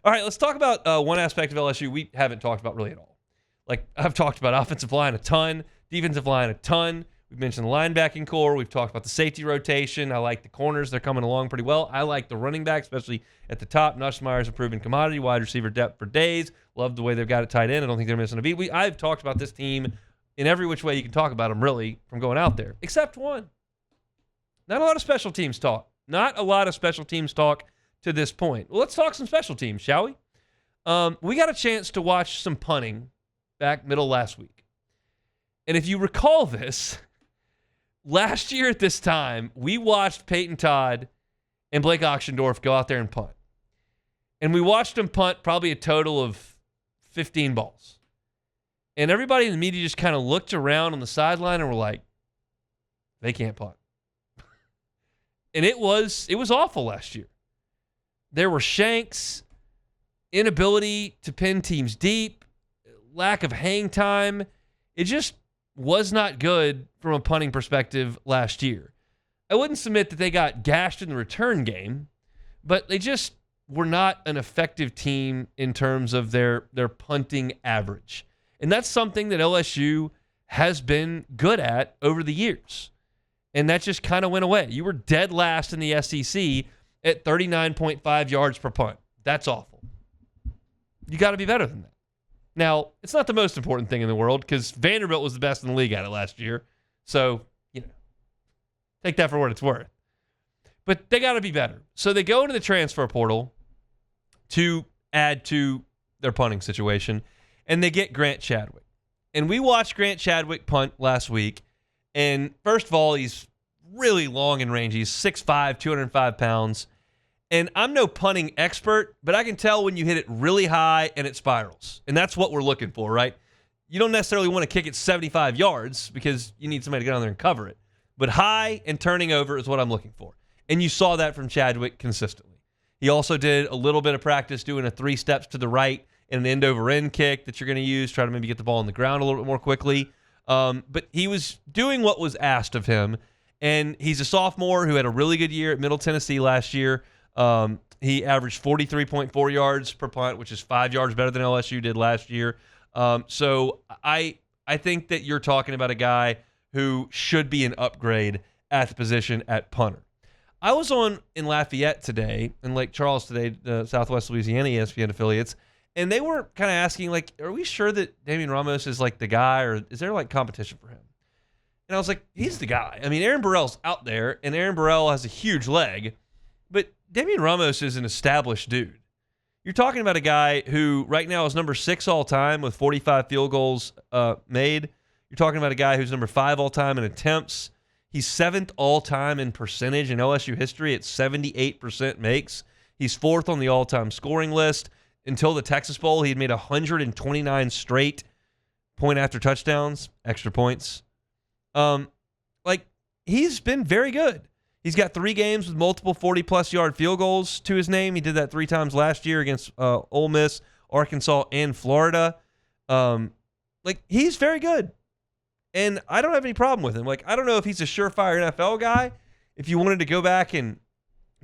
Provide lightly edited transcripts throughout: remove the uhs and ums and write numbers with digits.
All right, let's talk about one aspect of LSU we haven't talked about really at all. Like, I've talked about offensive line a ton, defensive line a ton. We've mentioned the linebacking core. We've talked about the safety rotation. I like the corners. They're coming along pretty well. I like the running back, especially at the top. Nussmeier's a proven commodity, wide receiver depth for days. Love the way they've got it tight in. I don't think they're missing a beat. I've talked about this team in every which way you can talk about them, really, from going out there, except one. Not a lot of special teams talk. Not a lot of special teams talk to this point. Well, let's talk some special teams, shall we? We got a chance to watch some punting back middle last week. And if you recall this, last year at this time, we watched Peyton Todd and Blake Oxendorf go out there and punt. And we watched them punt probably a total of 15 balls. And everybody in the media just kind of looked around on the sideline and were like, they can't punt. And it was awful last year. There were shanks, inability to pin teams deep, lack of hang time. It just was not good from a punting perspective last year. I wouldn't submit that they got gashed in the return game, but they just were not an effective team in terms of their punting average. And that's something that LSU has been good at over the years. And that just kind of went away. You were dead last in the SEC at 39.5 yards per punt. That's awful. You got to be better than that. Now, it's not the most important thing in the world because Vanderbilt was the best in the league at it last year. So, take that for what it's worth. But they got to be better. So they go into the transfer portal to add to their punting situation, and they get Grant Chadwick. And we watched Grant Chadwick punt last week. And first of all, he's really long in range. He's 6'5", 205 pounds. And I'm no punting expert, but I can tell when you hit it really high and it spirals. And that's what we're looking for, right? You don't necessarily want to kick it 75 yards because you need somebody to get on there and cover it. But high and turning over is what I'm looking for. And you saw that from Chadwick consistently. He also did a little bit of practice doing a 3 steps to the right and an end-over-end kick that you're going to use, try to maybe get the ball on the ground a little bit more quickly. But he was doing what was asked of him. And he's a sophomore who had a really good year at Middle Tennessee last year. He averaged 43.4 yards per punt, which is 5 yards better than LSU did last year. So I think that you're talking about a guy who should be an upgrade at the position at punter. I was in Lafayette today, in Lake Charles today, the Southwest Louisiana ESPN affiliates, and they were kind of asking, like, are we sure that Damien Ramos is, like, the guy, or is there, like, competition for him? And I was like, he's the guy. I mean, Aaron Burrell's out there, and Aaron Burrell has a huge leg, but Damien Ramos is an established dude. You're talking about a guy who right now is number 6 all-time with 45 field goals made. You're talking about a guy who's number 5 all-time in attempts. He's 7th all-time in percentage in LSU history at 78% makes. He's 4th on the all-time scoring list. Until the Texas Bowl, he had made 129 straight point-after-touchdowns, extra points. He's been very good. He's got 3 games with multiple 40-plus yard field goals to his name. He did that 3 times last year against Ole Miss, Arkansas, and Florida. He's very good. And I don't have any problem with him. I don't know if he's a surefire NFL guy. If you wanted to go back and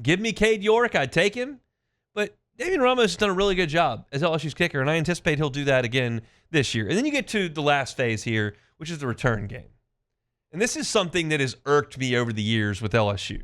give me Cade York, I'd take him. But Damien Ramos has done a really good job as LSU's kicker, and I anticipate he'll do that again this year. And then you get to the last phase here, which is the return game. And this is something that has irked me over the years with LSU.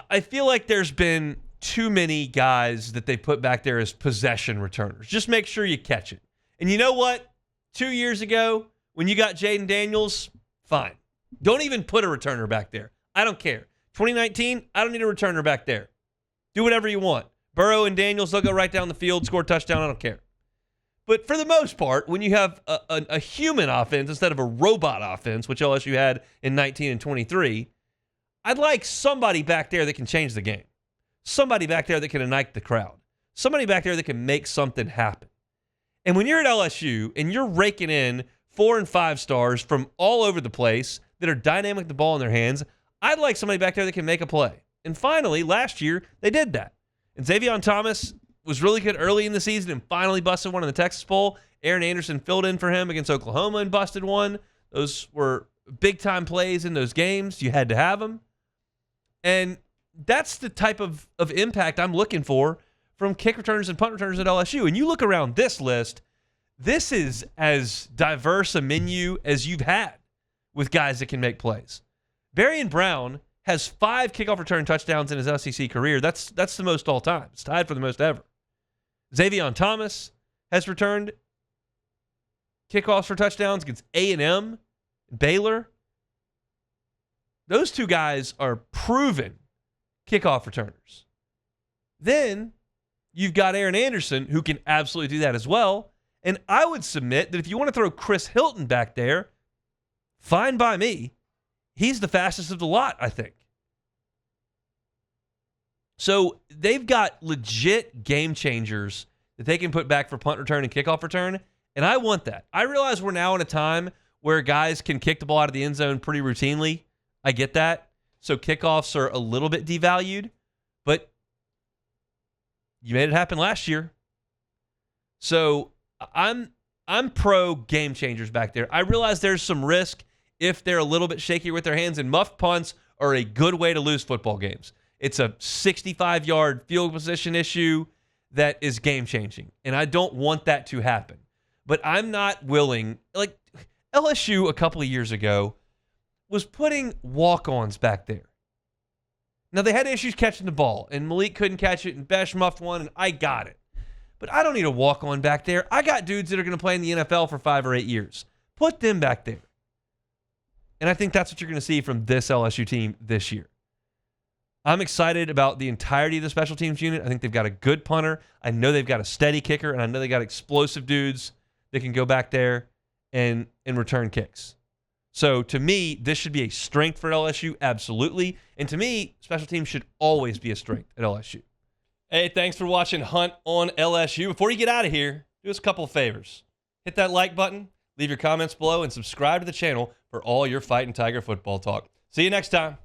I feel like there's been too many guys that they put back there as possession returners. Just make sure you catch it. And you know what? 2 years ago, when you got Jaden Daniels, fine. Don't even put a returner back there. I don't care. 2019, I don't need a returner back there. Do whatever you want. Burrow and Daniels, they'll go right down the field, score a touchdown, I don't care. But for the most part, when you have a human offense instead of a robot offense, which LSU had in 19 and 23, I'd like somebody back there that can change the game. Somebody back there that can ignite the crowd. Somebody back there that can make something happen. And when you're at LSU and you're raking in 4 and 5 stars from all over the place that are dynamic with the ball in their hands, I'd like somebody back there that can make a play. And finally, last year, they did that. And Zavion Thomas was really good early in the season and finally busted one in the Texas Bowl. Aaron Anderson filled in for him against Oklahoma and busted one. Those were big-time plays in those games. You had to have them. And that's the type of impact I'm looking for from kick returners and punt returners at LSU. And you look around this list, this is as diverse a menu as you've had with guys that can make plays. Varian Brown has 5 kickoff return touchdowns in his SEC career. That's the most all time. It's tied for the most ever. Zavion Thomas has returned kickoffs for touchdowns against A&M, Baylor. Those 2 guys are proven kickoff returners. Then you've got Aaron Anderson, who can absolutely do that as well. And I would submit that if you want to throw Chris Hilton back there, fine by me. He's the fastest of the lot, I think. So they've got legit game changers that they can put back for punt return and kickoff return, and I want that. I realize we're now in a time where guys can kick the ball out of the end zone pretty routinely. I get that. So kickoffs are a little bit devalued, but you made it happen last year. So I'm pro game changers back there. I realize there's some risk if they're a little bit shaky with their hands, and muffed punts are a good way to lose football games. It's a 65-yard field position issue that is game-changing, and I don't want that to happen. But I'm not willing, like LSU a couple of years ago was putting walk-ons back there. Now, they had issues catching the ball, and Malik couldn't catch it, and Besh muffed one, and I got it. But I don't need a walk-on back there. I got dudes that are going to play in the NFL for 5 or 8 years. Put them back there. And I think that's what you're going to see from this LSU team this year. I'm excited about the entirety of the special teams unit. I think they've got a good punter. I know they've got a steady kicker, and I know they got explosive dudes that can go back there and return kicks. So to me, this should be a strength for LSU, absolutely. And to me, special teams should always be a strength at LSU. Hey, thanks for watching Hunt on LSU. Before you get out of here, do us a couple of favors. Hit that like button, leave your comments below, and subscribe to the channel for all your Fighting Tiger football talk. See you next time.